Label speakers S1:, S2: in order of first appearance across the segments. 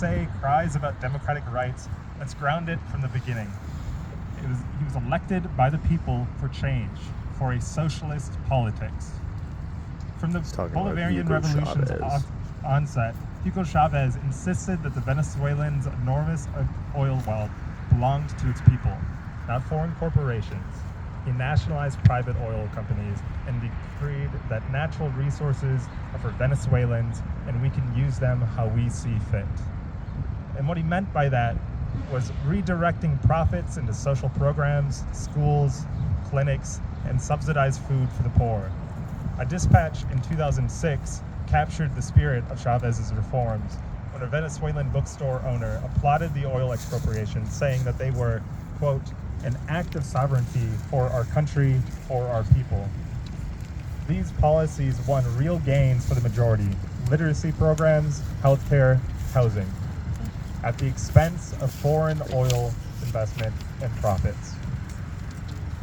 S1: say cries about democratic rights, let's ground it from the beginning. He was elected by the people for change, for a socialist politics. From the Bolivarian Revolution's onset, Hugo Chavez insisted that the Venezuelans' enormous oil wealth belonged to its people, not foreign corporations. He nationalized private oil companies and decreed that natural resources are for Venezuelans and we can use them how we see fit. And what he meant by that was redirecting profits into social programs, schools, clinics, and subsidized food for the poor. A dispatch in 2006 captured the spirit of Chavez's reforms when a Venezuelan bookstore owner applauded the oil expropriation, saying that they were, quote, an act of sovereignty for our country, for our people. These policies won real gains for the majority: literacy programs, healthcare, housing, at the expense of foreign oil investment and profits.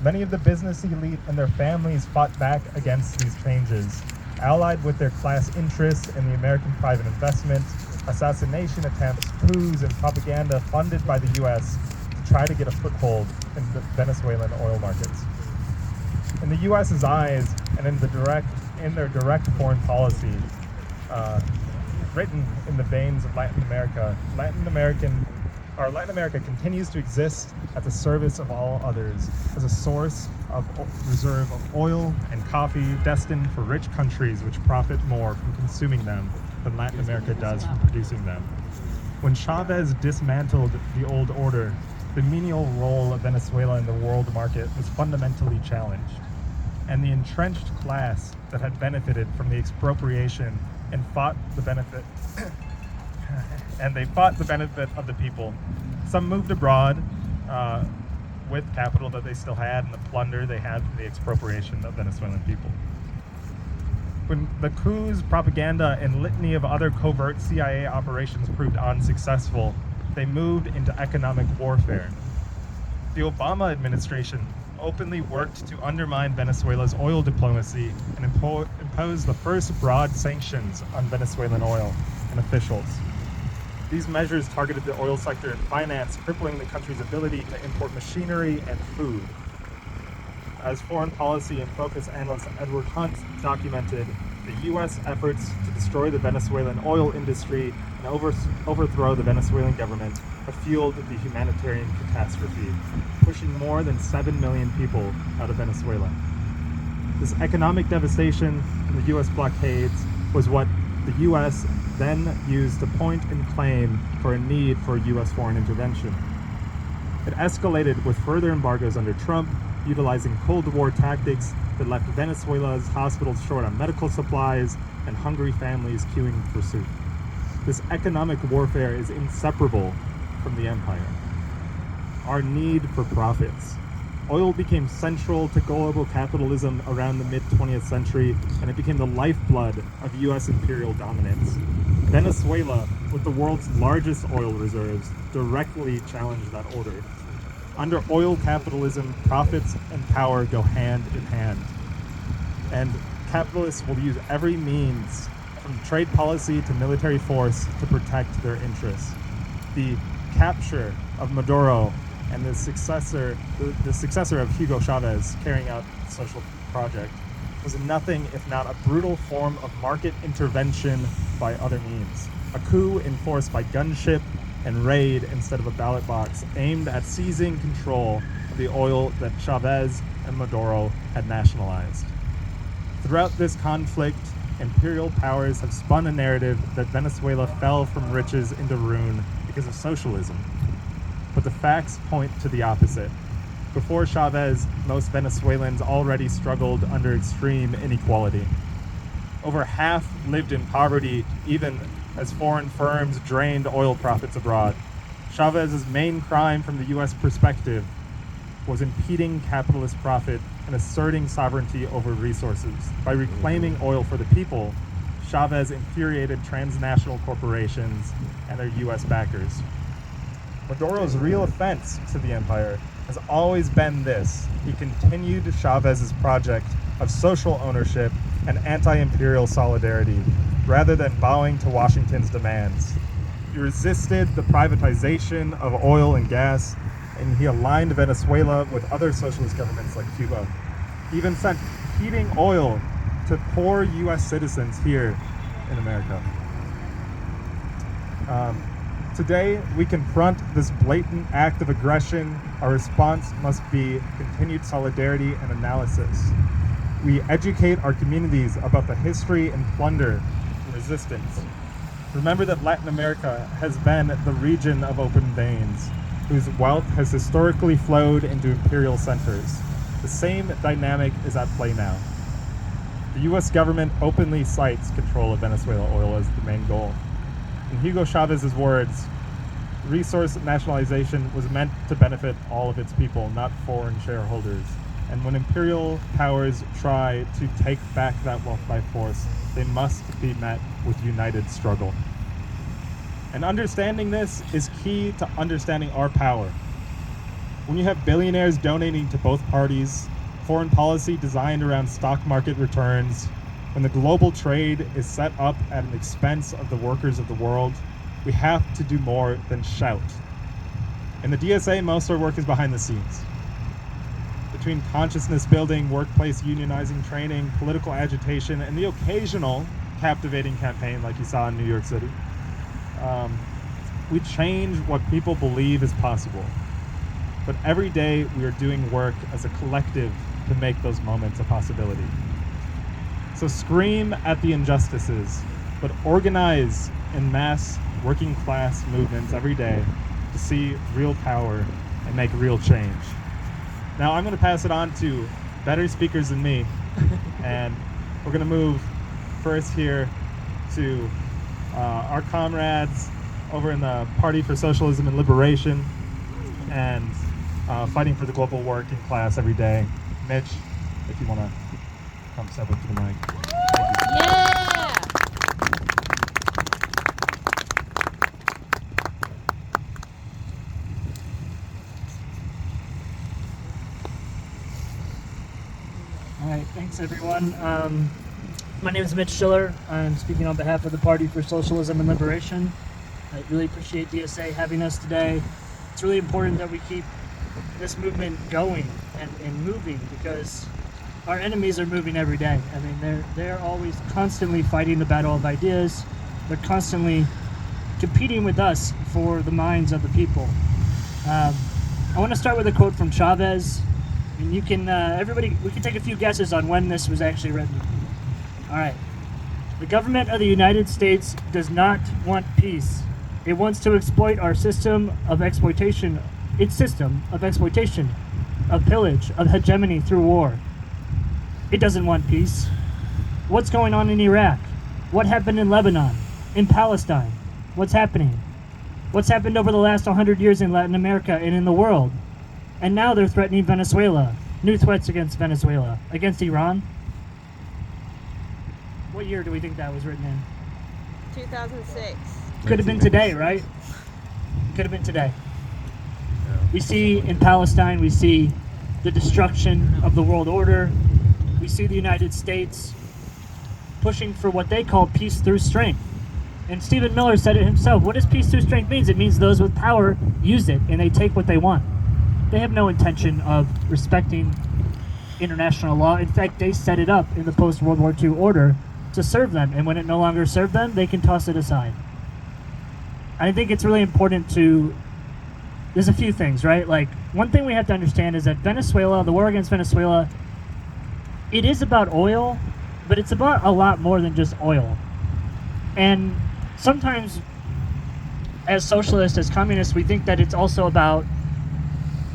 S1: Many of the business elite and their families fought back against these changes, allied with their class interests in the American private investment, assassination attempts, coups, and propaganda funded by the U.S. to try to get a foothold in the Venezuelan oil markets. In the U.S.'s eyes, and in their direct foreign policy, written in the veins of Latin America, Latin America continues to exist at the service of all others as a source of reserve of oil and coffee destined for rich countries which profit more from consuming them than Latin America does from producing them. When Chavez dismantled the old order, the menial role of Venezuela in the world market was fundamentally challenged, and the entrenched class that had benefited from the expropriation and fought the benefit of the people. Some moved abroad with capital that they still had and the plunder they had from the expropriation of Venezuelan people. When the coups, propaganda, and litany of other covert CIA operations proved unsuccessful, they moved into economic warfare. The Obama administration openly worked to undermine Venezuela's oil diplomacy and impose the first broad sanctions on Venezuelan oil and officials. These measures targeted the oil sector and finance, crippling the country's ability to import machinery and food. As foreign policy and focus analyst Edward Hunt documented, the U.S. efforts to destroy the Venezuelan oil industry and overthrow the Venezuelan government have fueled the humanitarian catastrophe, pushing more than 7 million people out of Venezuela. This economic devastation from the U.S. blockades was what the U.S. then used to point and claim for a need for U.S. foreign intervention. It escalated with further embargoes under Trump, utilizing Cold War tactics that left Venezuela's hospitals short on medical supplies and hungry families queuing for soup. This economic warfare is inseparable from the empire. Our need for profits. Oil became central to global capitalism around the mid-20th century, and it became the lifeblood of U.S. imperial dominance. Venezuela, with the world's largest oil reserves, directly challenged that order. Under oil capitalism, profits and power go hand in hand. And capitalists will use every means, from trade policy to military force, to protect their interests. The capture of Maduro and the successor of Hugo Chavez carrying out the social project was nothing if not a brutal form of market intervention by other means. A coup enforced by gunship and raid instead of a ballot box, aimed at seizing control of the oil that Chavez and Maduro had nationalized. Throughout this conflict, imperial powers have spun a narrative that Venezuela fell from riches into ruin because of socialism. But the facts point to the opposite. Before Chavez, most Venezuelans already struggled under extreme inequality. Over half lived in poverty, even as foreign firms drained oil profits abroad. Chavez's main crime from the U.S. perspective was impeding capitalist profit and asserting sovereignty over resources. By reclaiming oil for the people, Chavez infuriated transnational corporations and their U.S. backers. Maduro's real offense to the empire has always been this: he continued Chavez's project of social ownership and anti-imperial solidarity, rather than bowing to Washington's demands. He resisted the privatization of oil and gas, and he aligned Venezuela with other socialist governments like Cuba. He even sent heating oil to poor U.S. citizens here in America. Today, we confront this blatant act of aggression. Our response must be continued solidarity and analysis. We educate our communities about the history and plunder and resistance. Remember that Latin America has been the region of open veins, whose wealth has historically flowed into imperial centers. The same dynamic is at play now. The U.S. government openly cites control of Venezuela oil as the main goal. In Hugo Chavez's words, resource nationalization was meant to benefit all of its people, not foreign shareholders. And when imperial powers try to take back that wealth by force, they must be met with united struggle. And understanding this is key to understanding our power. When you have billionaires donating to both parties, foreign policy designed around stock market returns, when the global trade is set up at an expense of the workers of the world, we have to do more than shout. In the DSA, most of our work is behind the scenes. Between consciousness building, workplace unionizing training, political agitation, and the occasional captivating campaign like you saw in New York City, we change what people believe is possible. But every day we are doing work as a collective to make those moments a possibility. So scream at the injustices, but organize in mass working class movements every day to see real power and make real change. Now I'm going to pass it on to better speakers than me, and we're going to move first here to our comrades over in the Party for Socialism and Liberation and fighting for the global working class every day. Mitch, if you want to come step up to the mic. Thank you.
S2: Yeah!
S3: All right, thanks everyone. My name is Mitch Schiller. I'm speaking on behalf of the Party for Socialism and Liberation. I really appreciate DSA having us today. It's really important that we keep this movement going and moving, because our enemies are moving every day. I mean, they're always constantly fighting the battle of ideas. They're constantly competing with us for the minds of the people. I want to start with a quote from Chavez. And you can, everybody, we can take a few guesses on when this was actually written. All right. The government of the United States does not want peace. It wants to exploit our system of exploitation, its system of exploitation, of pillage, of hegemony through war. It doesn't want peace. What's going on in Iraq? What happened in Lebanon? In Palestine? What's happening? What's happened over the last 100 years in Latin America and in the world? And now they're threatening Venezuela. New threats against Venezuela. Against Iran? What year do we think that was written in?
S2: 2006.
S3: Could have been today, right? Could have been today. We see in Palestine, we see the destruction of the world order. We see the United States pushing for what they call peace through strength. And Stephen Miller said it himself. What does peace through strength mean? It means those with power use it and they take what they want. They have no intention of respecting international law. In fact, they set it up in the post-World War II order to serve them. And when it no longer served them, they can toss it aside. I think it's really important to, there's a few things, right? Like, one thing we have to understand is that Venezuela, the war against Venezuela, it is about oil, but it's about a lot more than just oil. And sometimes, as socialists, as communists, we think that it's also about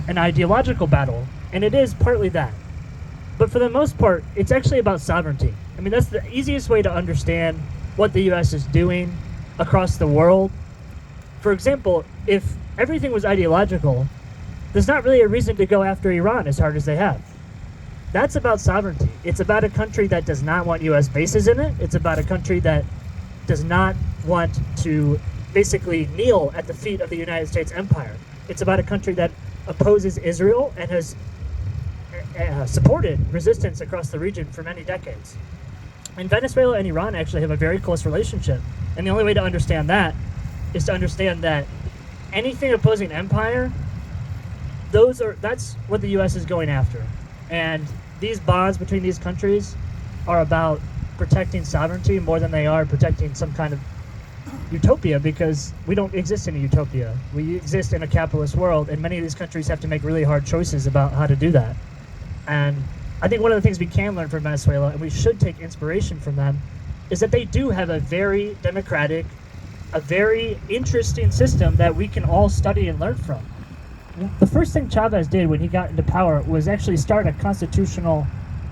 S3: an ideological battle, and it is partly that. But for the most part, it's actually about sovereignty. I mean, that's the easiest way to understand what the U.S. is doing across the world. For example, if everything was ideological, there's not really a reason to go after Iran as hard as they have. That's about sovereignty. It's about a country that does not want U.S. bases in it. It's about a country that does not want to basically kneel at the feet of the United States empire. It's about a country that opposes Israel and has supported resistance across the region for many decades. And Venezuela and Iran actually have a very close relationship. And the only way to understand that is to understand that anything opposing empire, that's what the U.S. is going after. And these bonds between these countries are about protecting sovereignty more than they are protecting some kind of utopia, because we don't exist in a utopia. We exist in a capitalist world, and many of these countries have to make really hard choices about how to do that. And I think one of the things we can learn from Venezuela, and we should take inspiration from them, is that they do have a very democratic, a very interesting system that we can all study and learn from. The first thing Chavez did when he got into power was actually start a constitutional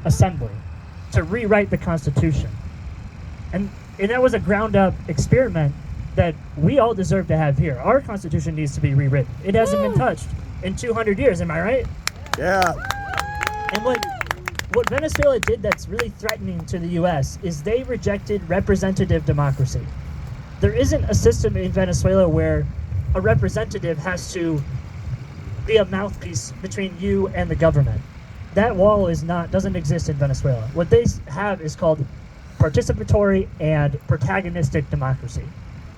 S3: assembly to rewrite the Constitution. And that was a ground-up experiment that we all deserve to have here. Our Constitution needs to be rewritten. It hasn't been touched in 200 years, am I right?
S4: Yeah.
S3: And what Venezuela did that's really threatening to the U.S. is they rejected representative democracy. There isn't a system in Venezuela where a representative has to be a mouthpiece between you and the government. That wall doesn't exist in Venezuela. What they have is called participatory and protagonistic democracy.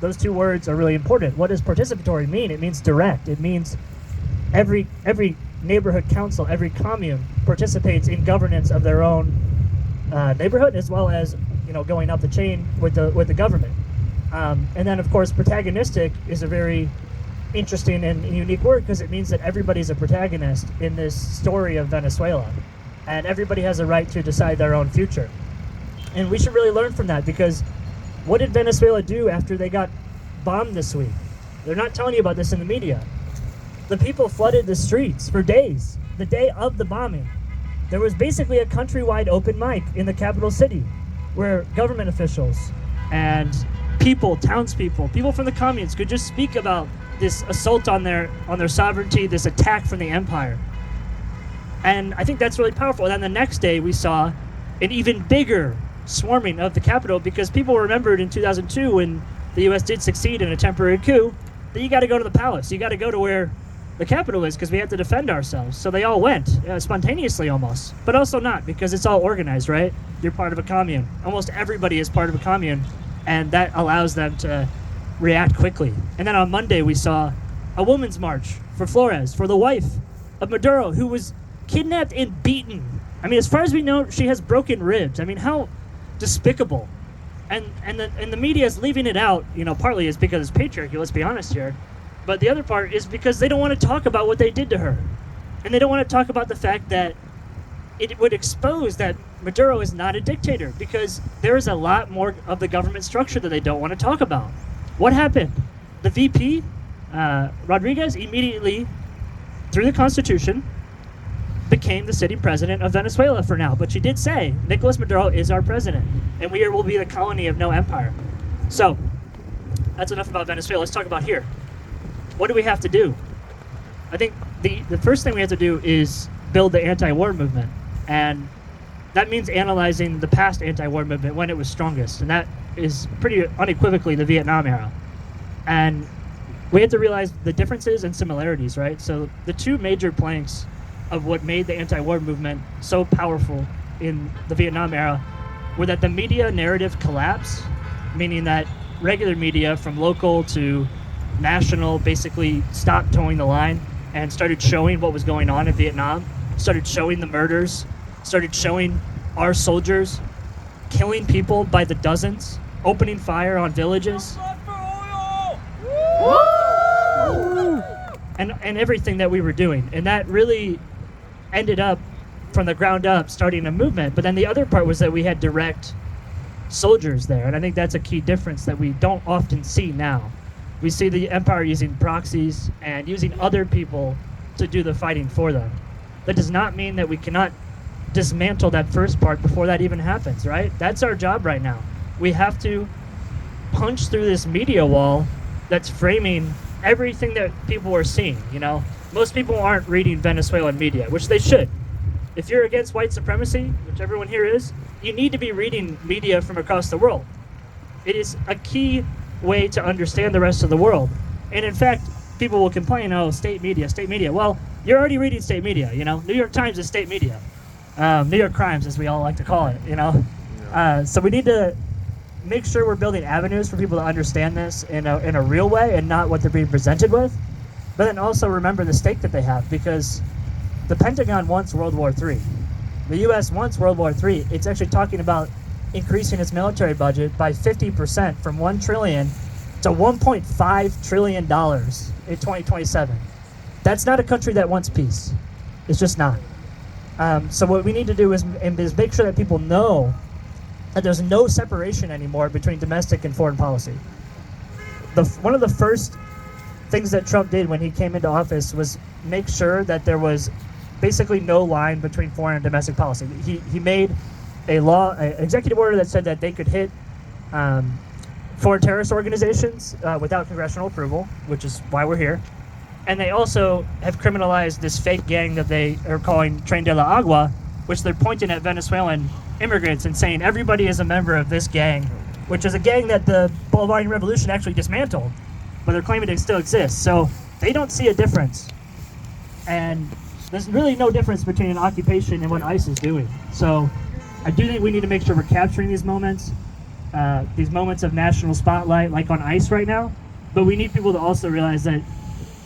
S3: Those two words are really important. What does participatory mean? It means direct. It means every neighborhood council, every commune participates in governance of their own neighborhood, as well as going up the chain with the government. And then, of course, protagonistic is a very interesting and unique word, because it means that everybody's a protagonist in this story of Venezuela, and everybody has a right to decide their own future. And we should really learn from that, because what did Venezuela do after they got bombed this week? They're not telling you about this in the media. The people flooded the streets for days, the day of the bombing. There was basically a countrywide open mic in the capital city where government officials and townspeople, people from the communes could just speak about this assault on their sovereignty, this attack from the empire. And I think that's really powerful. And then the next day we saw an even bigger swarming of the capital, because people remembered in 2002 when the U.S. did succeed in a temporary coup that you got to go to the palace. You got to go to where the capital is, because we have to defend ourselves. So they all went, spontaneously almost, but also not, because it's all organized, right? You're part of a commune. Almost everybody is part of a commune, and that allows them to react quickly. And then on Monday, we saw a women's march for Flores, for the wife of Maduro, who was kidnapped and beaten. I mean, as far as we know, she has broken ribs. I mean, how despicable. And the media is leaving it out, partly is because it's patriarchy, let's be honest here. But the other part is because they don't want to talk about what they did to her. And they don't want to talk about the fact that it would expose that Maduro is not a dictator, because there is a lot more of the government structure that they don't want to talk about. What happened? The VP, Rodriguez, immediately, through the Constitution, became the sitting president of Venezuela for now. But she did say, Nicolas Maduro is our president, and we will be the colony of no empire. So, that's enough about Venezuela. Let's talk about here. What do we have to do? I think the first thing we have to do is build the anti-war movement. And that means analyzing the past anti-war movement when it was strongest. And that is pretty unequivocally the Vietnam era. And we have to realize the differences and similarities, right? So the two major planks of what made the anti-war movement so powerful in the Vietnam era were that the media narrative collapsed, meaning that regular media from local to national basically stopped towing the line and started showing what was going on in Vietnam, started showing the murders, started showing our soldiers killing people by the dozens, opening fire on villages, and everything that we were doing. And that really ended up, from the ground up, starting a movement. But then the other part was that we had direct soldiers there, and I think that's a key difference that we don't often see now. We see the empire using proxies and using other people to do the fighting for them. That does not mean that we cannot dismantle that first part before that even happens, right? That's our job right now. We have to punch through this media wall that's framing everything that people are seeing, Most people aren't reading Venezuelan media, which they should. If you're against white supremacy, which everyone here is, you need to be reading media from across the world. It is a key way to understand the rest of the world. And in fact, people will complain, state media. Well, you're already reading state media, New York Times is state media. New York Crimes, as we all like to call it, So we need to make sure we're building avenues for people to understand this in a real way and not what they're being presented with. But then also remember the stake that they have, because the Pentagon wants World War III. The U.S. wants World War III. It's actually talking about increasing its military budget by 50% from $1 trillion to $1.5 trillion in 2027. That's not a country that wants peace. It's just not. So what we need to do is make sure that people know that there's no separation anymore between domestic and foreign policy. One of the first things that Trump did when he came into office was make sure that there was basically no line between foreign and domestic policy. He made an executive order that said that they could hit foreign terrorist organizations without congressional approval, which is why we're here. And they also have criminalized this fake gang that they are calling Tren de la Agua, which they're pointing at Venezuelan immigrants and saying everybody is a member of this gang, which is a gang that the Bolivarian Revolution actually dismantled, but they're claiming it still exists. So they don't see a difference. And there's really no difference between an occupation and what ICE is doing. So I do think we need to make sure we're capturing these moments of national spotlight, like on ICE right now. But we need people to also realize that,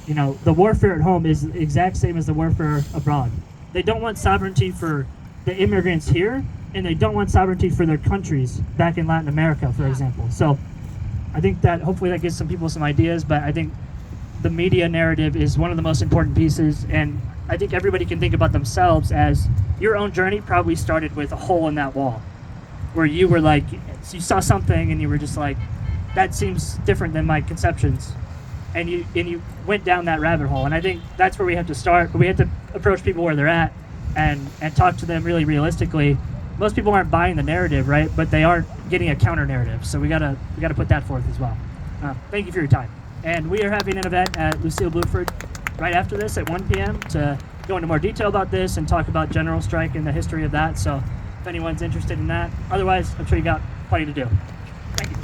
S3: you know, the warfare at home is the exact same as the warfare abroad. They don't want sovereignty for the immigrants here, and they don't want sovereignty for their countries back in Latin America, for example. So I think that hopefully that gives some people some ideas, but I think the media narrative is one of the most important pieces, and I think everybody can think about themselves as your own journey probably started with a hole in that wall, where you were like, you saw something and you were just like, that seems different than my conceptions. And you went down that rabbit hole. And I think that's where we have to start, but we have to approach people where they're at and talk to them really realistically. Most people aren't buying the narrative, right? But they aren't getting a counter narrative. So we gotta put that forth as well. Thank you for your time. And we are having an event at Lucille Bluford right after this at 1 p.m. to go into more detail about this and talk about general strike and the history of that. So if anyone's interested in that, otherwise I'm sure you got plenty to do. Thank you.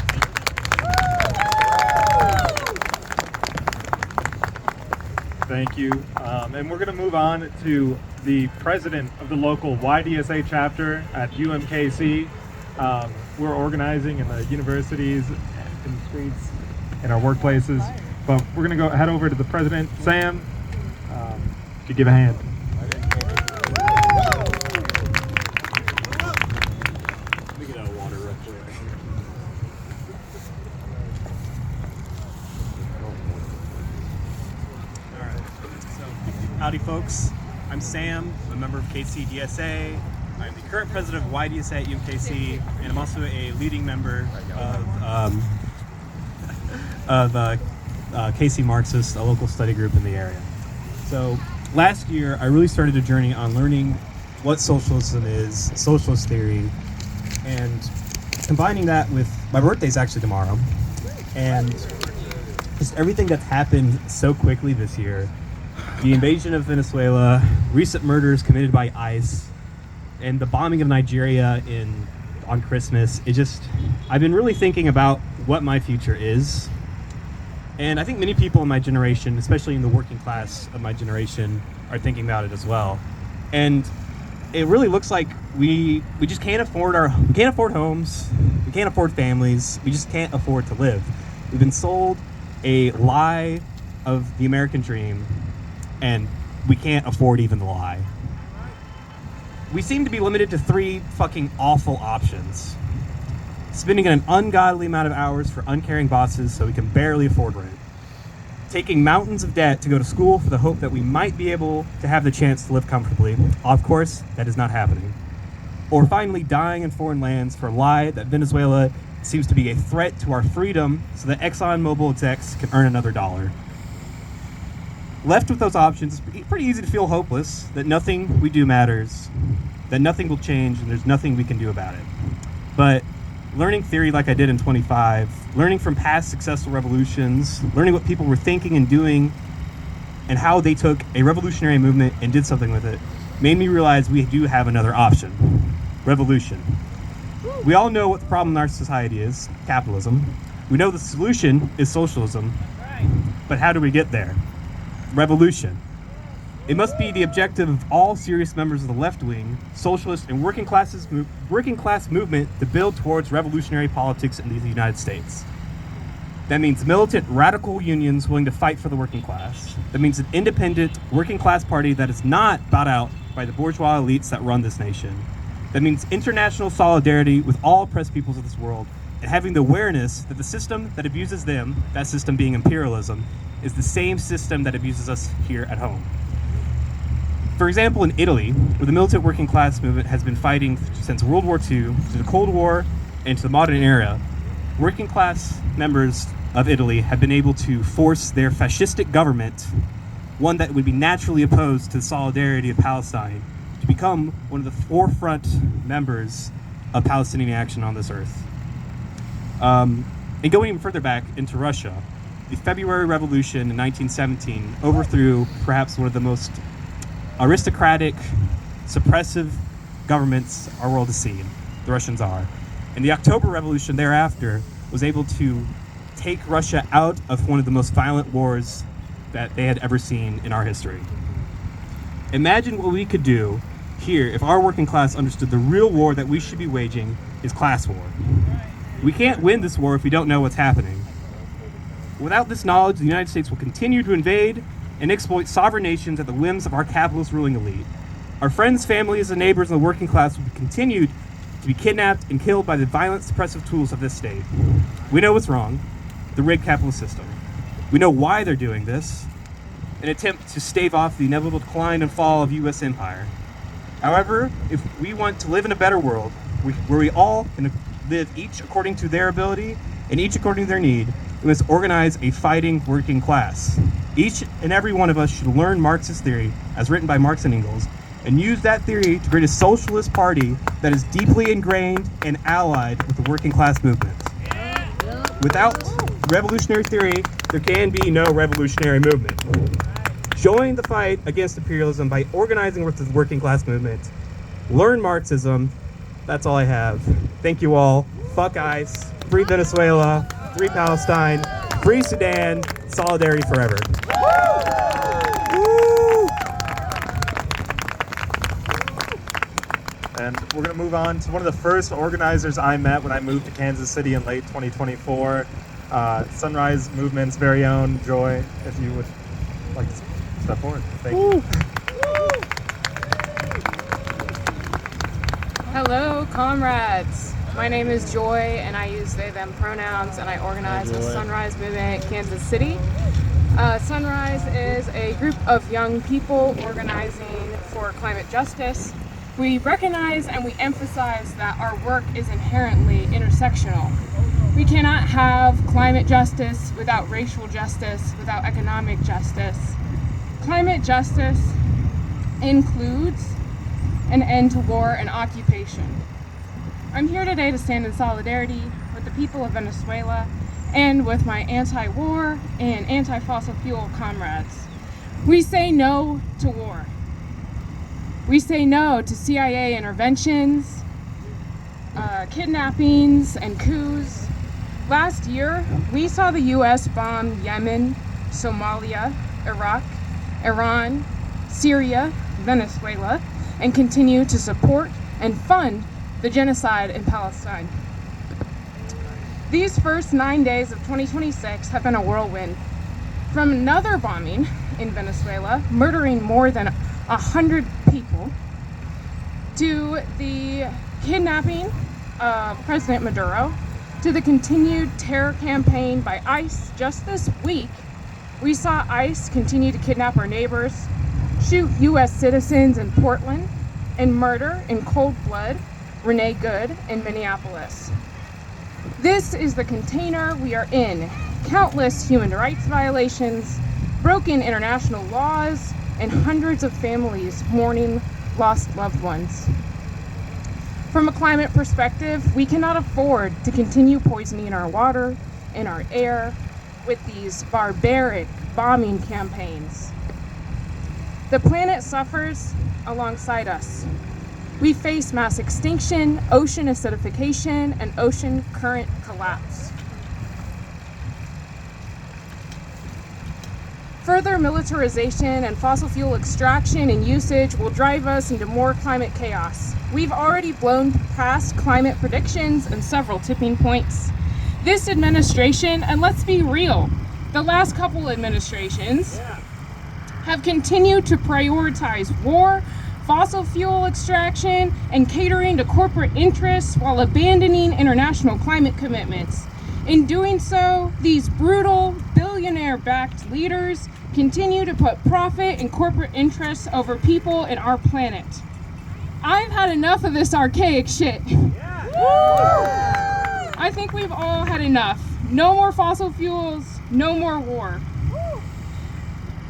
S1: Thank you. And we're going to move on to the president of the local YDSA chapter at UMKC. We're organizing in the universities, in the streets, in our workplaces. But we're going to head over to the president, Sam. If you give a hand.
S4: Let me get out of water real quick. All right. So, howdy, folks. I'm Sam, a member of KCDSA. I'm the current president of YDSA at UMKC, and I'm also a leading member of KC Marxist, a local study group in the area. So last year, I really started a journey on learning what socialism is, socialist theory, and combining that with my birthday's actually tomorrow, and just everything that's happened so quickly this year. The invasion of Venezuela, recent murders committed by ICE, and the bombing of Nigeria on Christmas. I've been really thinking about what my future is. And I think many people in my generation, especially in the working class of my generation, are thinking about it as well. And it really looks like we just can't afford homes, we can't afford families, we just can't afford to live. We've been sold a lie of the American dream, and we can't afford even the lie. We seem to be limited to 3 fucking awful options. Spending an ungodly amount of hours for uncaring bosses so we can barely afford rent. Taking mountains of debt to go to school for the hope that we might be able to have the chance to live comfortably. Of course, that is not happening. Or finally dying in foreign lands for a lie that Venezuela seems to be a threat to our freedom so that ExxonMobil execs can earn another dollar. Left with those options, it's pretty easy to feel hopeless, that nothing we do matters, that nothing will change, and there's nothing we can do about it. But learning theory like I did in 25, learning from past successful revolutions, learning what people were thinking and doing, and how they took a revolutionary movement and did something with it, made me realize we do have another option: revolution. We all know what the problem in our society is: capitalism. We know the solution is socialism. But how do we get there? Revolution. It must be the objective of all serious members of the left wing, socialist, and working class movement to build towards revolutionary politics in the United States. That means militant radical unions willing to fight for the working class. That means an independent working class party that is not bought out by the bourgeois elites that run this nation. That means international solidarity with all oppressed peoples of this world, and having the awareness that the system that abuses them, that system being imperialism, is the same system that abuses us here at home. For example, in Italy, where the militant working class movement has been fighting since World War II, to the Cold War, and to the modern era, working class members of Italy have been able to force their fascistic government, one that would be naturally opposed to the solidarity of Palestine, to become one of the forefront members of Palestinian action on this earth. And going even further back into Russia, the February Revolution in 1917 overthrew perhaps one of the most aristocratic, suppressive governments our world has seen, the Russian Tsar. And the October Revolution thereafter was able to take Russia out of one of the most violent wars that they had ever seen in our history. Imagine what we could do here if our working class understood the real war that we should be waging is class war. We can't win this war if we don't know what's happening. Without this knowledge, the United States will continue to invade and exploit sovereign nations at the whims of our capitalist ruling elite. Our friends, families, and neighbors in the working class will be continued to be kidnapped and killed by the violent, suppressive tools of this state. We know what's wrong, the rigged capitalist system. We know why they're doing this, an attempt to stave off the inevitable decline and fall of U.S. empire. However, if we want to live in a better world, where we all can live each according to their ability and each according to their need, we must organize a fighting working class. Each and every one of us should learn Marxist theory, as written by Marx and Engels, and use that theory to create a socialist party that is deeply ingrained and allied with the working class movement. Without revolutionary theory, there can be no revolutionary movement. Join the fight against imperialism by organizing with the working class movement. Learn Marxism. That's all I have. Thank you all. Fuck ICE. Free Venezuela. Free Palestine. Free Sudan. Solidarity forever.
S1: And we're going to move on to one of the first organizers I met when I moved to Kansas City in late 2024. Sunrise Movement's very own Joy, if you would like to step forward. Thank you.
S5: Hello, comrades. My name is Joy, and I use they, them pronouns, and I organize with Sunrise Movement Kansas City. Sunrise is a group of young people organizing for climate justice. We recognize and we emphasize that our work is inherently intersectional. We cannot have climate justice without racial justice, without economic justice. Climate justice includes an end to war and occupation. I'm here today to stand in solidarity with the people of Venezuela and with my anti-war and anti-fossil fuel comrades. We say no to war. We say no to CIA interventions, kidnappings, and coups. Last year, we saw the US bomb Yemen, Somalia, Iraq, Iran, Syria, Venezuela, and continue to support and fund the genocide in Palestine. These first 9 days of 2026 have been a whirlwind. From another bombing in Venezuela, murdering more than 100 people, to the kidnapping of President Maduro, to the continued terror campaign by ICE. Just this week, we saw ICE continue to kidnap our neighbors, shoot U.S. citizens in Portland, and murder in cold blood Renee Good in Minneapolis. This is the container we are in. Countless human rights violations, broken international laws, and hundreds of families mourning lost loved ones. From a climate perspective, we cannot afford to continue poisoning our water and our air with these barbaric bombing campaigns. The planet suffers alongside us. We face mass extinction, ocean acidification, and ocean current collapse. Further militarization and fossil fuel extraction and usage will drive us into more climate chaos. We've already blown past climate predictions and several tipping points. This administration, and let's be real, the last couple administrations have continued to prioritize war, fossil fuel extraction, and catering to corporate interests while abandoning international climate commitments. In doing so, these brutal, billionaire-backed leaders continue to put profit and corporate interests over people and our planet. I've had enough of this archaic shit. I think we've all had enough. No more fossil fuels, no more war.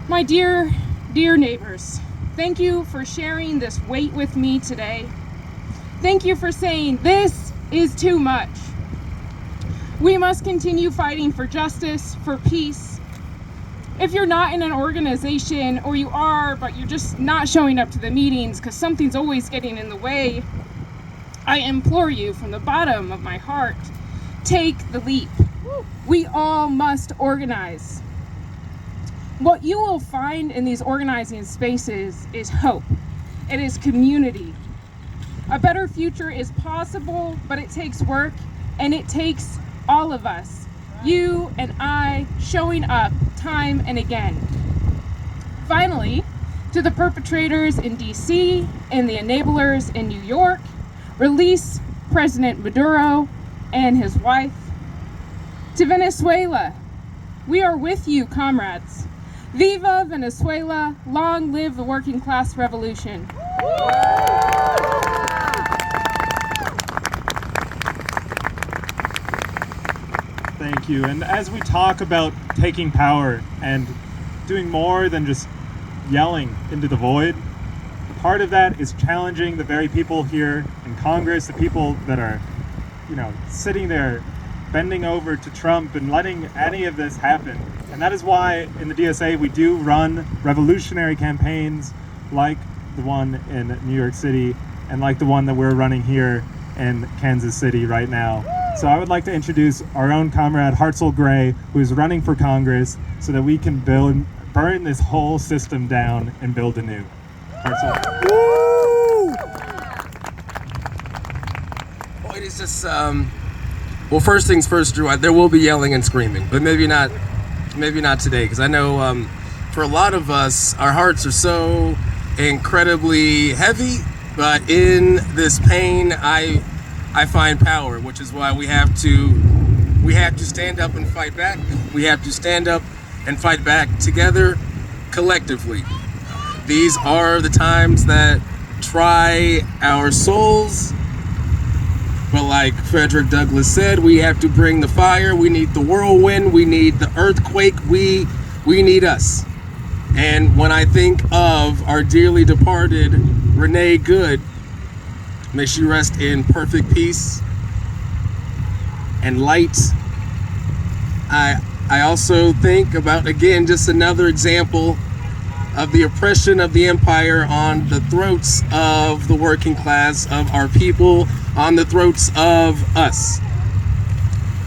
S5: My dear neighbors, thank you for sharing this weight with me today. Thank you for saying this is too much. We must continue fighting for justice, for peace. If you're not in an organization, or you are, but you're just not showing up to the meetings because something's always getting in the way, I implore you from the bottom of my heart, take the leap. We all must organize. What you will find in these organizing spaces is hope. It is community. A better future is possible, but it takes work, and it takes all of us, you and I, showing up time and again. Finally, to the perpetrators in DC and the enablers in New York, release President Maduro and his wife. To Venezuela, we are with you, comrades. Viva Venezuela, long live the working class revolution.
S1: Thank you. And as we talk about taking power and doing more than just yelling into the void, part of that is challenging the very people here in Congress, the people that are, sitting there bending over to Trump and letting any of this happen. And that is why in the DSA we do run revolutionary campaigns like the one in New York City and like the one that we're running here in Kansas City right now. So I would like to introduce our own comrade Hartzell Gray, who is running for Congress so that we can burn this whole system down and build anew. Hartzell.
S6: Well, it is just, well, first things first, Drew, there will be yelling and screaming, but maybe not today, because I know for a lot of us, our hearts are so incredibly heavy, but in this pain, I find power, which is why we have to stand up and fight back. We have to stand up and fight back together, collectively. These are the times that try our souls, but like Frederick Douglass said, we have to bring the fire, we need the whirlwind, we need the earthquake, we need us. And when I think of our dearly departed Renee Good, may she rest in perfect peace and light. I also think about, again, just another example of the oppression of the empire on the throats of the working class, of our people, on the throats of us.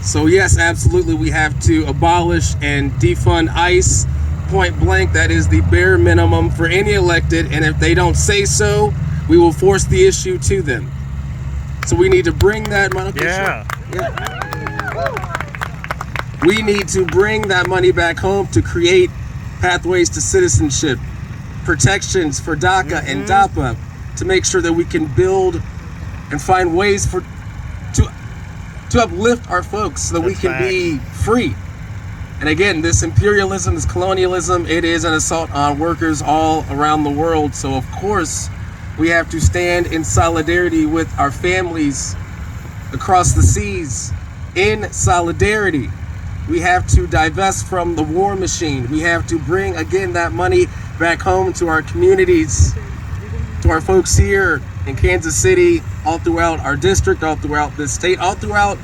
S6: So yes, absolutely, we have to abolish and defund ICE, point blank. That is the bare minimum for any elected, and if they don't say so, we will force the issue to them. So we need to bring that money. We need to bring that money back home to create pathways to citizenship, protections for DACA and DAPA, to make sure that we can build and find ways to uplift our folks so that we can be free. And again, this imperialism, this colonialism, it is an assault on workers all around the world. So of course, we have to stand in solidarity with our families across the seas. In solidarity, we have to divest from the war machine. We have to bring, again, that money back home to our communities, to our folks here in Kansas City, all throughout our district, all throughout this state, all throughout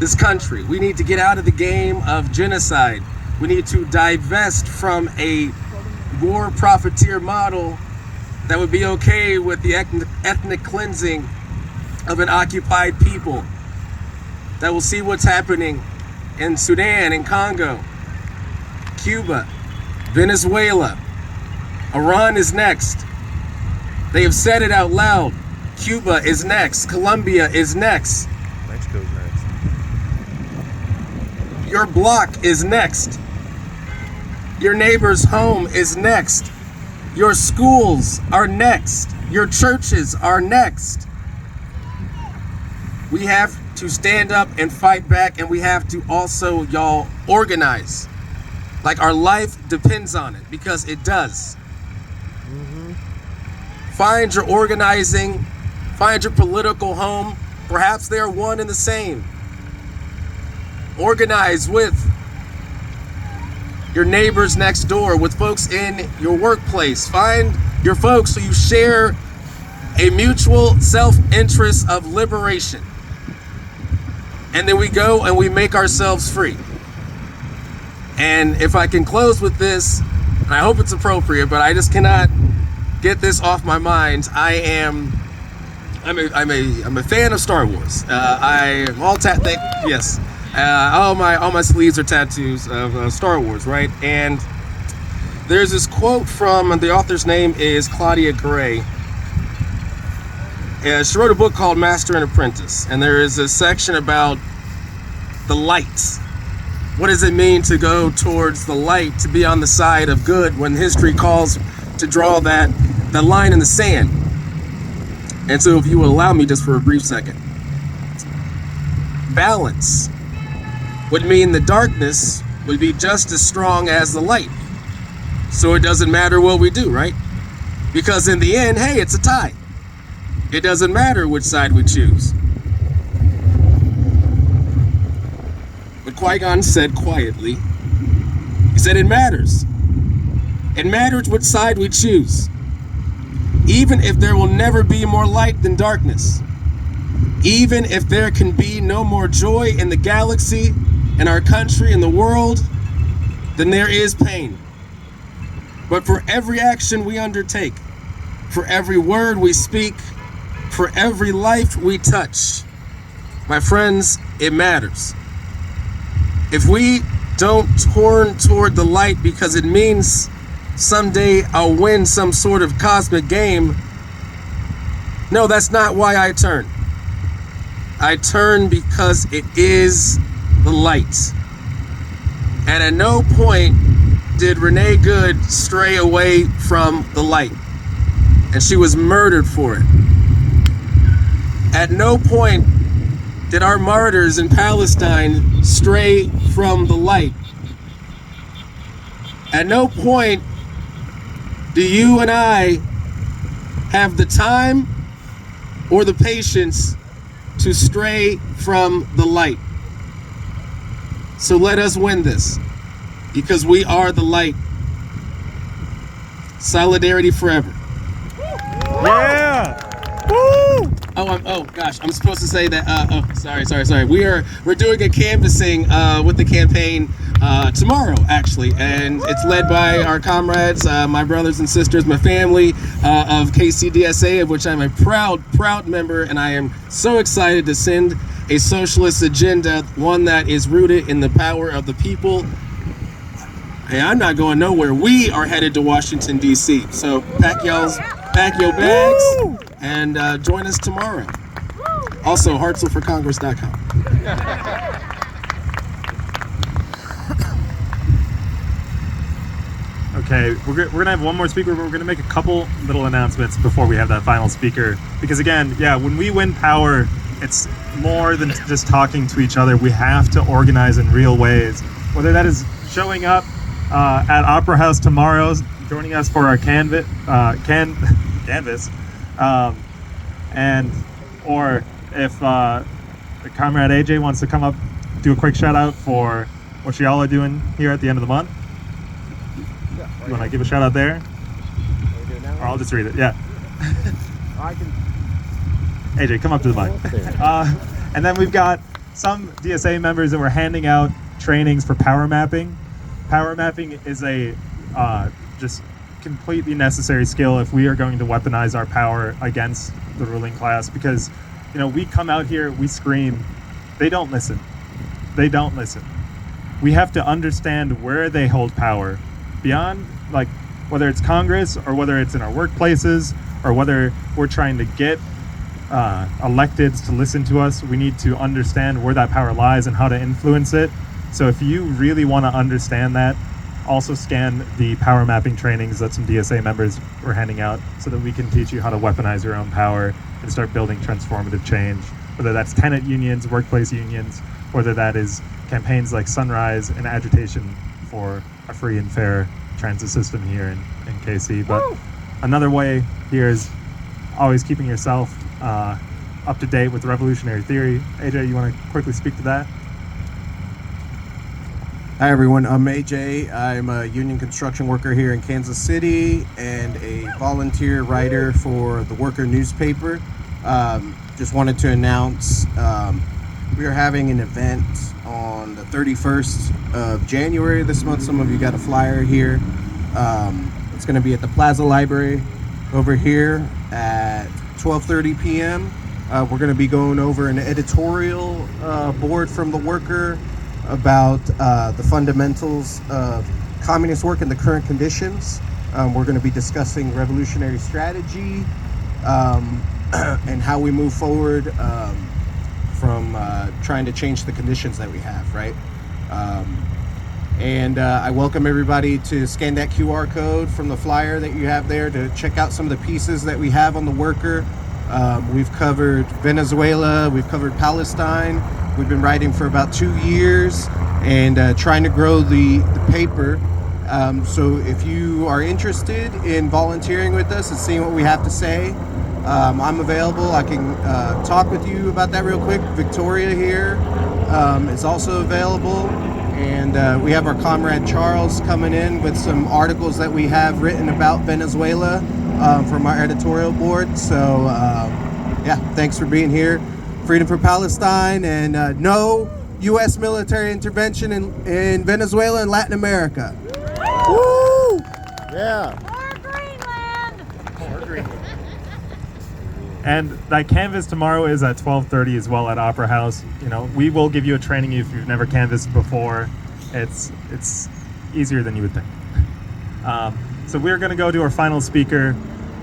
S6: this country. We need to get out of the game of genocide. We need to divest from a war profiteer model that would be okay with the ethnic cleansing of an occupied people. That will see what's happening in Sudan, in Congo, Cuba, Venezuela. Iran is next. They have said it out loud. Cuba is next. Colombia is next.
S1: Mexico's next.
S6: Your block is next. Your neighbor's home is next. Your schools are next. Your churches are next. We have to stand up and fight back, and we have to also, y'all, organize. Like our life depends on it, because it does. Find your organizing, find your political home. Perhaps they are one and the same. Organize with your neighbors next door, with folks in your workplace. Find your folks who you share a mutual self-interest of liberation. And then we go and we make ourselves free. And if I can close with this, and I hope it's appropriate, but I just cannot get this off my mind. I'm a fan of Star Wars. I'm all yes. All my sleeves are tattoos of Star Wars, right? And there's this quote from, the author's name is Claudia Gray. She wrote a book called Master and Apprentice, and there is a section about the light. What does it mean to go towards the light, to be on the side of good when history calls to draw that line in the sand? And so if you would allow me just for a brief second. Balance would mean the darkness would be just as strong as the light. So it doesn't matter what we do, right? Because in the end, hey, it's a tie. It doesn't matter which side we choose. But Qui-Gon said quietly, he said, it matters. It matters which side we choose. Even if there will never be more light than darkness. Even if there can be no more joy in the galaxy, in our country, in the world, then there is pain. But for every action we undertake, for every word we speak, for every life we touch, my friends, it matters. If we don't turn toward the light because it means someday I'll win some sort of cosmic game, no, that's not why I turn. I turn because it is the light. And at no point did Renee Good stray away from the light. And she was murdered for it. At no point did our martyrs in Palestine stray from the light. At no point do you and I have the time or the patience to stray from the light. So let us win this, because we are the light. Solidarity forever.
S1: Yeah! Woo!
S6: Oh gosh, I'm supposed to say that. Sorry. We're doing a canvassing with the campaign tomorrow, actually, and it's led by our comrades, my brothers and sisters, my family of KCDSA, of which I'm a proud member, and I am so excited to send a socialist agenda, one that is rooted in the power of the people. Hey, I'm not going nowhere. We are headed to Washington, D.C. So pack your bags and join us tomorrow. Also, HeartsWillForCongress.com.
S1: Okay, we're gonna have one more speaker, but we're gonna make a couple little announcements before we have that final speaker. Because again, yeah, when we win power, it's more than just talking to each other. We have to organize in real ways. Whether that is showing up at Opera House tomorrow, joining us for our canvas, and or if the comrade AJ wants to come up, do a quick shout out for what y'all are doing here at the end of the month. You want to give a shout out there? Or I'll just read it. Yeah.
S7: I can.
S1: AJ, come up to the mic. And then we've got some DSA members that were handing out trainings for power mapping. Power mapping is a just completely necessary skill if we are going to weaponize our power against the ruling class, because we come out here, we scream, they don't listen. We have to understand where they hold power beyond, like, whether it's Congress or whether it's in our workplaces or whether we're trying to get electeds to listen to us, we need to understand where that power lies and how to influence it. So if you really want to understand that, also scan the power mapping trainings that some DSA members were handing out so that we can teach you how to weaponize your own power and start building transformative change, whether that's tenant unions, workplace unions, whether that is campaigns like Sunrise and agitation for a free and fair transit system here in KC. But another way here is always keeping yourself up to date with revolutionary theory. AJ, you want to quickly speak to that?
S7: Hi everyone, I'm AJ. I'm a union construction worker here in Kansas City and a volunteer writer for the Worker newspaper. Just wanted to announce we are having an event on the 31st of January this month. Some of you got a flyer here. It's going to be at the Plaza Library over here at 12:30 p.m. We're going to be going over an editorial board from the Worker about the fundamentals of communist work in the current conditions. We're going to be discussing revolutionary strategy and how we move forward from trying to change the conditions that we have, right? And I welcome everybody to scan that QR code from the flyer that you have there to check out some of the pieces that we have on the Worker. We've covered Venezuela, we've covered Palestine. We've been writing for about 2 years and trying to grow the paper. So if you are interested in volunteering with us and seeing what we have to say, I'm available. I can talk with you about that real quick. Victoria here is also available. And we have our comrade Charles coming in with some articles that we have written about Venezuela from our editorial board. So yeah, thanks for being here. Freedom for Palestine, and no U.S. military intervention in Venezuela and Latin America. Woo!
S2: More Greenland!
S1: And that canvas tomorrow is at 12:30 as well at Opera House. You know, we will give you a training if you've never canvassed before. It's easier than you would think. So we're going to go to our final speaker,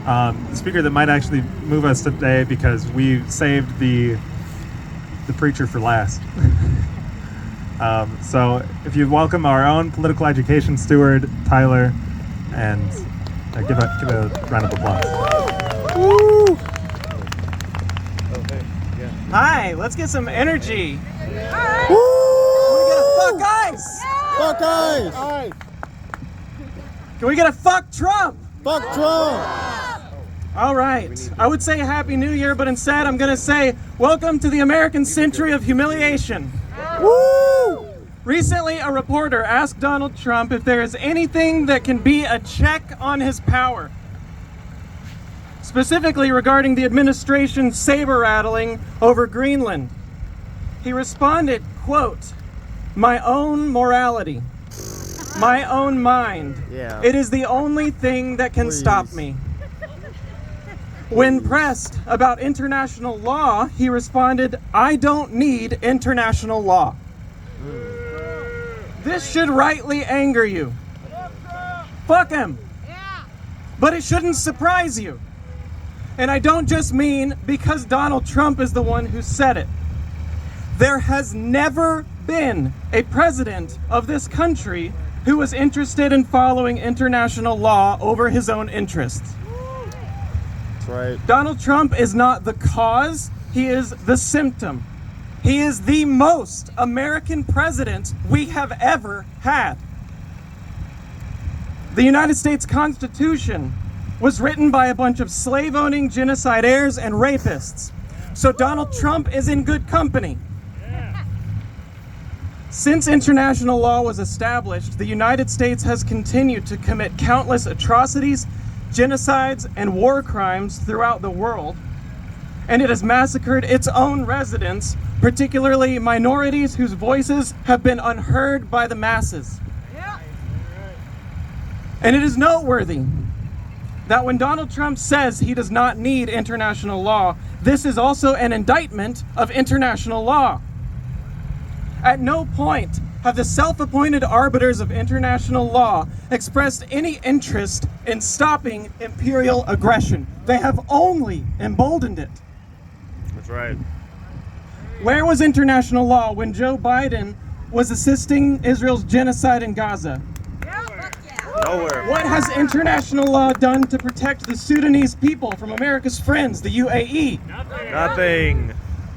S1: the speaker that might actually move us today because we saved the preacher for last. So if you welcome our own political education steward, Tyler, and give a round of applause.
S8: Woo! Hi, let's get some energy.
S2: Alright!
S8: Can we get a fuck guys?
S7: Fuck guys!
S8: Can we get a fuck Trump?
S7: Fuck Trump!
S8: All right. I would say Happy New Year, but instead I'm going to say welcome to the American century of humiliation.
S7: Woo!
S8: Recently, a reporter asked Donald Trump if there is anything that can be a check on his power, specifically regarding the administration's saber-rattling over Greenland. He responded, quote, "My own morality, my own mind.
S7: Yeah.
S8: It is the only thing that can stop me." When pressed about international law, he responded, "I don't need international law." This should rightly anger you. Fuck him. But it shouldn't surprise you. And I don't just mean because Donald Trump is the one who said it. There has never been a president of this country who was interested in following international law over his own interests.
S7: That's right.
S8: Donald Trump is not the cause, he is the symptom. He is the most American president we have ever had. The United States Constitution was written by a bunch of slave-owning genocide heirs and rapists. So Donald Trump is in good company. Since international law was established, the United States has continued to commit countless atrocities, genocides, and war crimes throughout the world. And it has massacred its own residents, particularly minorities whose voices have been unheard by the masses. And it is noteworthy that when Donald Trump says he does not need international law, this is also an indictment of international law. At no point have the self-appointed arbiters of international law expressed any interest in stopping imperial aggression. They have only emboldened it.
S1: That's right.
S8: Where was international law when Joe Biden was assisting Israel's genocide in Gaza?
S1: Nowhere.
S8: What has international law done to protect the Sudanese people from America's friends, the UAE?
S1: Nothing.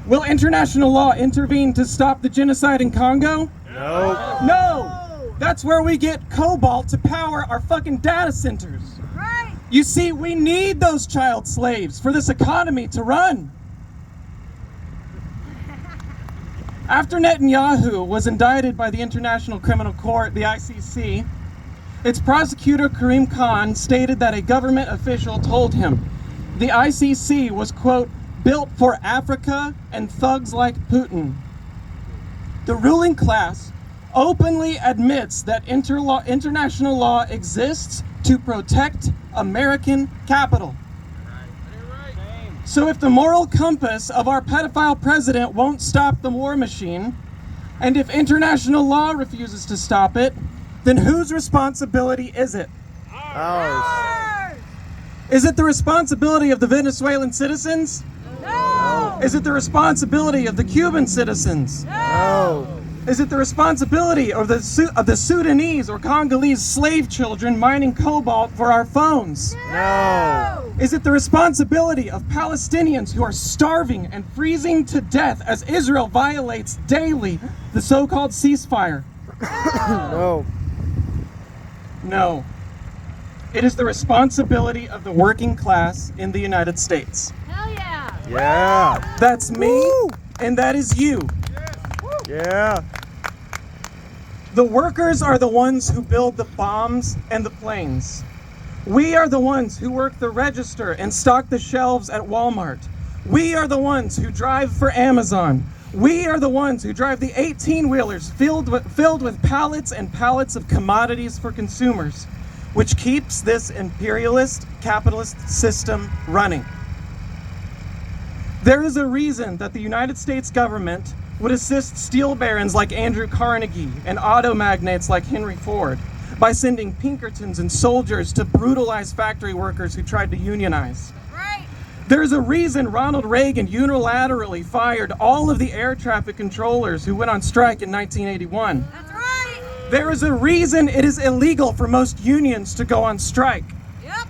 S8: Will international law intervene to stop the genocide in Congo?
S1: No.
S8: No! That's where we get cobalt to power our fucking data centers.
S2: Right.
S8: You see, we need those child slaves for this economy to run. After Netanyahu was indicted by the International Criminal Court, the ICC, its prosecutor Karim Khan stated that a government official told him the ICC was, quote, built for Africa and thugs like Putin. The ruling class openly admits that international law exists to protect American capital. So if the moral compass of our pedophile president won't stop the war machine, and if international law refuses to stop it, then whose responsibility is it?
S2: Ours.
S8: Is it the responsibility of the Venezuelan citizens?
S2: No.
S8: Is it the responsibility of the Cuban citizens?
S2: No.
S8: Is it the responsibility of the Sudanese or Congolese slave children mining cobalt for our phones?
S2: No.
S8: Is it the responsibility of Palestinians who are starving and freezing to death as Israel violates daily the so-called ceasefire?
S2: No.
S8: No. It is the responsibility of the working class in the United States.
S2: Hell yeah.
S1: Yeah.
S8: That's me, and that is you.
S1: Yeah.
S8: The workers are the ones who build the bombs and the planes. We are the ones who work the register and stock the shelves at Walmart. We are the ones who drive for Amazon. We are the ones who drive the 18-wheelers filled with pallets and pallets of commodities for consumers, which keeps this imperialist capitalist system running. There is a reason that the United States government would assist steel barons like Andrew Carnegie and auto magnates like Henry Ford by sending Pinkertons and soldiers to brutalize factory workers who tried to unionize.
S2: Right.
S8: There's a reason Ronald Reagan unilaterally fired all of the air traffic controllers who went on strike in 1981.
S2: That's right.
S8: There is a reason it is illegal for most unions to go on strike.
S2: Yep.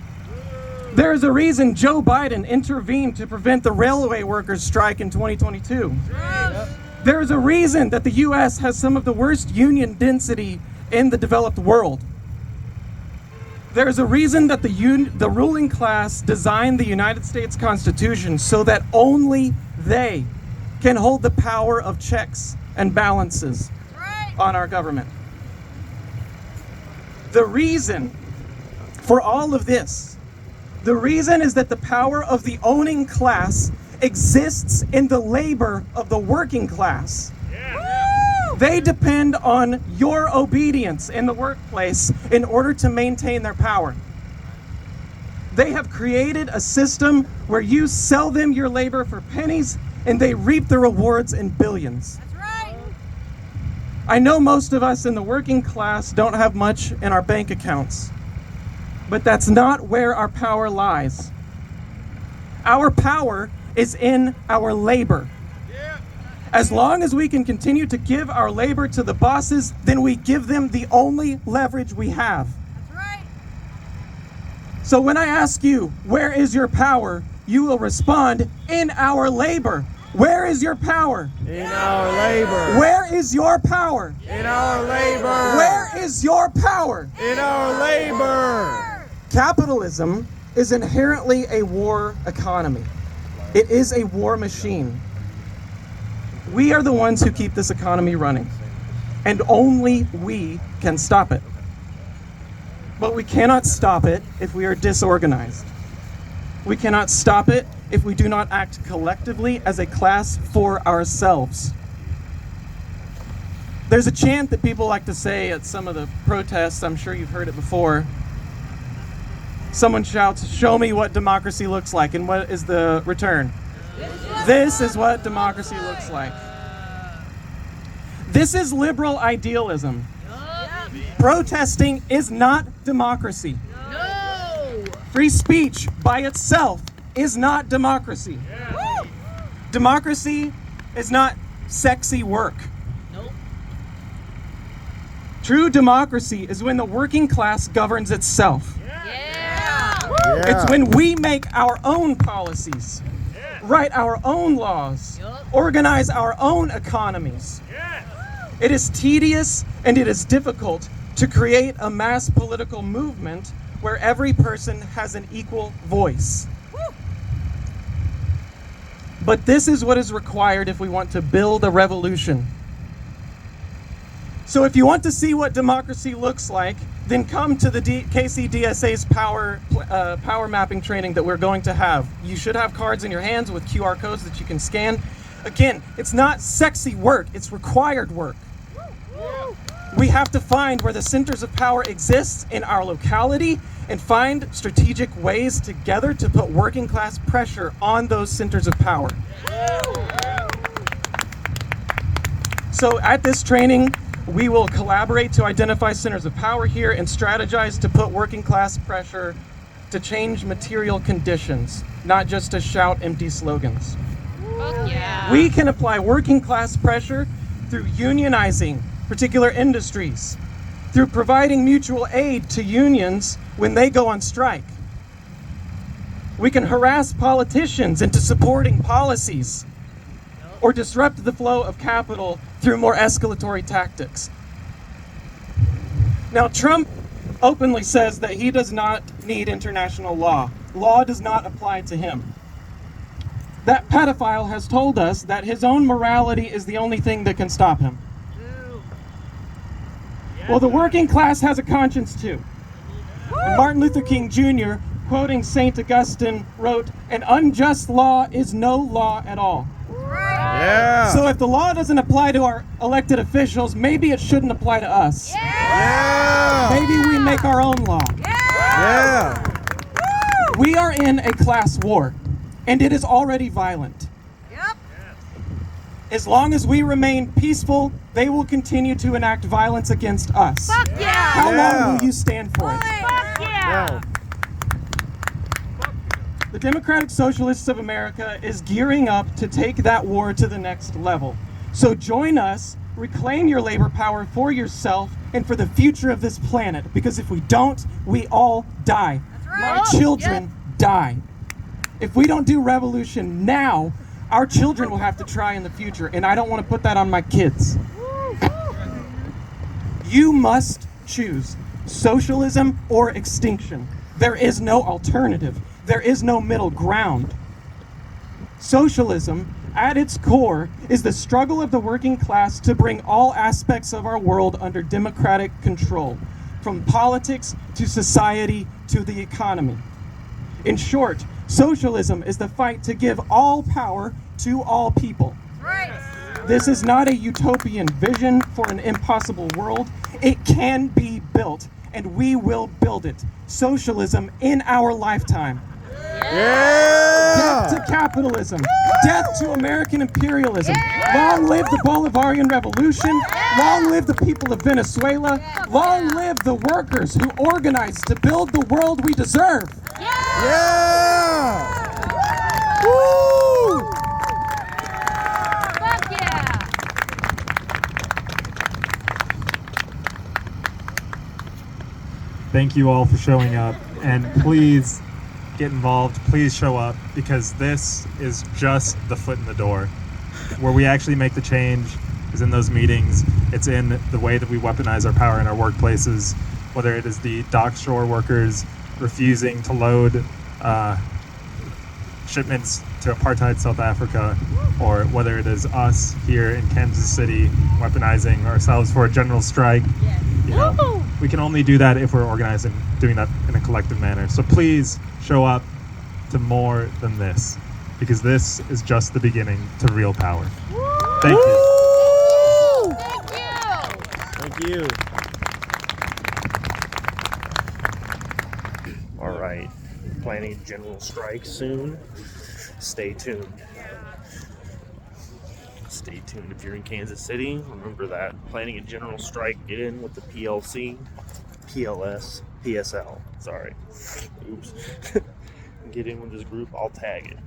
S8: There is a reason Joe Biden intervened to prevent the railway workers' strike in 2022.
S2: Gross.
S8: There is a reason that the U.S. has some of the worst union density in the developed world. There is a reason that the ruling class designed the United States Constitution so that only they can hold the power of checks and balances
S2: Right.
S8: on our government. The reason for all of this, the reason is that the power of the owning class exists in the labor of the working class.
S2: Woo!
S8: They depend on your obedience in the workplace in order to maintain their power. They have created a system where you sell them your labor for pennies and they reap the rewards in billions.
S2: That's right.
S8: I know most of us in the working class don't have much in our bank accounts, but that's not where our power lies. Our power is in our labor. As long as we can continue to give our labor to the bosses, then we give them the only leverage we have.
S2: That's right.
S8: So when I ask you, where is your power? You will respond, in our labor. Where is your power?
S1: In our labor.
S8: Where is your power?
S1: In our labor.
S8: Where is your power?
S1: In our labor.
S8: Capitalism is inherently a war economy. It is a war machine. We are the ones who keep this economy running, and only we can stop it. But we cannot stop it if we are disorganized. We cannot stop it if we do not act collectively as a class for ourselves. There's a chant that people like to say at some of the protests. I'm sure you've heard it before. Someone shouts, "Show me what democracy looks like," and what is the return? This is what democracy looks like. This is liberal idealism. Protesting is not democracy.
S2: No.
S8: Free speech by itself is not democracy. Democracy is not sexy work.
S2: Nope.
S8: True democracy is when the working class governs itself.
S2: Yeah.
S8: It's when we make our own policies, write our own laws, organize our own economies. It is tedious and it is difficult to create a mass political movement where every person has an equal voice. But this is what is required if we want to build a revolution. So if you want to see what democracy looks like, then come to the KCDSA's power mapping training that we're going to have. You should have cards in your hands with QR codes that you can scan. Again, it's not sexy work, it's required work. We have to find where the centers of power exist in our locality and find strategic ways together to put working class pressure on those centers of power. So at this training, we will collaborate to identify centers of power here and strategize to put working class pressure to change material conditions, not just to shout empty slogans.
S2: Fuck yeah.
S8: We can apply working class pressure through unionizing particular industries, through providing mutual aid to unions when they go on strike. We can harass politicians into supporting policies or disrupt the flow of capital through more escalatory tactics. Now, Trump openly says that he does not need international law. Law does not apply to him. That pedophile has told us that his own morality is the only thing that can stop him. Well, the working class has a conscience too. And Martin Luther King Jr., quoting St. Augustine, wrote, "An unjust law is no law at all."
S2: Right.
S8: So if the law doesn't apply to our elected officials, maybe it shouldn't apply to us. Maybe we make our own law. We are in a class war, and it is already violent.
S2: Yep.
S8: As long as we remain peaceful, they will continue to enact violence against us.
S2: Fuck yeah.
S8: How long will you stand for it?
S2: Fuck yeah.
S8: The Democratic Socialists of America is gearing up to take that war to the next level. So join us, reclaim your labor power for yourself and for the future of this planet, because if we don't, we all die.
S2: right.
S8: Our children die. If we don't do revolution now, our children will have to try in the future, and I don't want to put that on my kids. You must choose socialism or extinction. There is no alternative. There is no middle ground. Socialism, at its core, is the struggle of the working class to bring all aspects of our world under democratic control, from politics to society to the economy. In short, socialism is the fight to give all power to all people.
S2: Right.
S8: This is not a utopian vision for an impossible world. It can be built, and we will build it. Socialism in our lifetime. Death to capitalism. Death to American imperialism. Long live the Bolivarian Revolution. Long live the people of Venezuela. Long live the workers who organized to build the world we deserve.
S2: Fuck yeah.
S1: Thank you all for showing up, and please get involved. Please show up, because this is just the foot in the door. Where we actually make the change is in those meetings. It's in the way that we weaponize our power in our workplaces, whether it is the dock shore workers refusing to load shipments to apartheid South Africa, or whether it is us here in Kansas City weaponizing ourselves for a general strike. You know, we can only do that if we're organizing, doing that in a collective manner. So please show up to more than this, because this is just the beginning to real power. Thank you.
S2: Thank you.
S9: All right, planning a general strike soon. Stay tuned. stay tuned. If you're in Kansas City, remember that. Planning a general strike, get in with the PLC, PLS, PSL. Sorry. Oops. Get in with this group, I'll tag it.